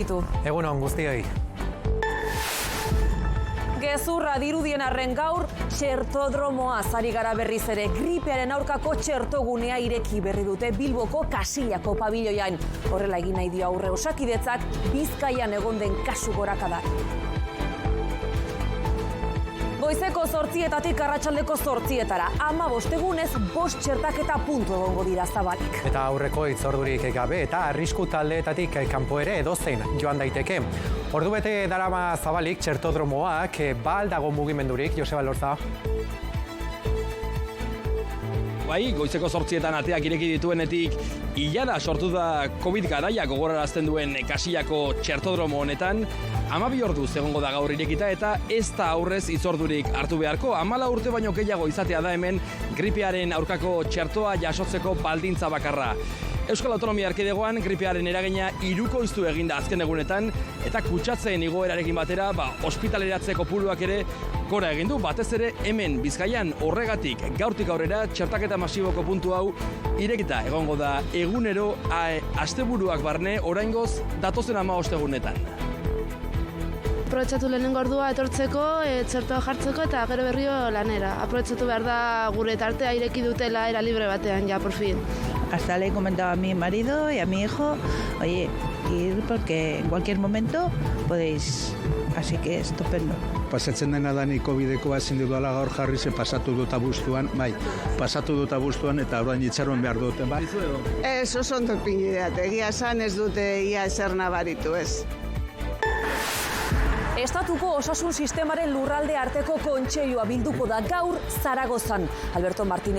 Egun on guztioi. Gezurra dirudien arren gaur, txertodromoa ari gara berriz ere. Gripearen aurkako txertogunea ireki berri dute Bilboko Kasillako pabiloian. Horrela egin nahi dio aurre Osakidetzak Bizkaian egon den kasu gorakada. Goizeko 8:00 arratsaldeko 8:00. 15 egunez 5 txertaketa puntu egongo dira zabalik. Eta aurreko hitzordurik gabe eta arrisku taldeetatik kanpo ere edozein joan daiteke. Ordubete darama zabalik txertodromoak, ba al dago mugimendurik, Joseba Lorza? Bai, goizeko 8:00 ateak ireki dituenetik, ilara sortu da COVID garaia gogorarazten duen Kasillako txertodromo honetan, 12 orduz egongo da gaur irekita eta ez da aurrez hitzordurik hartu beharko. 14 urte baino gehiago izatea da hemen gripearen aurkako txertoa jasotzeko baldintza bakarra. Euskal Autonomia Erkidegoan gripearen eragina hirukoiztu eginda azken egunetan eta kutsatzeen igoerarekin batera, ospitaleratze kopuruak ere gora egin du, batez ere hemen Bizkaian. Horregatik gaurtik aurrera txertaketa masiboko puntu hau irekita egongo da egunero asteburuak barne, oraingoz datozen 15 egunetan. Aprobetxatu lehenengo ordua etortzeko, txertoa jartzeko eta gero berrio lanera. Aprobetxatu behar da gure tartea ireki dutela era libre batean, ja, por fin. Hasta le he comentado a mi marido y a mi hijo, oye, ir porque en cualquier momento podéis, así que estupendo. Pasatzen dena da ni COVID-ekoa ezin dudala gaur jarri ze pasatu dut abuztuan, pasatu dut abuztuan eta orain itxaron behar dute, bai. Ez, oso ondo pingideat, egia esan ez dute ia ezer nabaritu, ez. Estatuko osasun sistemaren lurralde arteko kontseilua bilduko da gaur Zaragozan. Alberto Martínez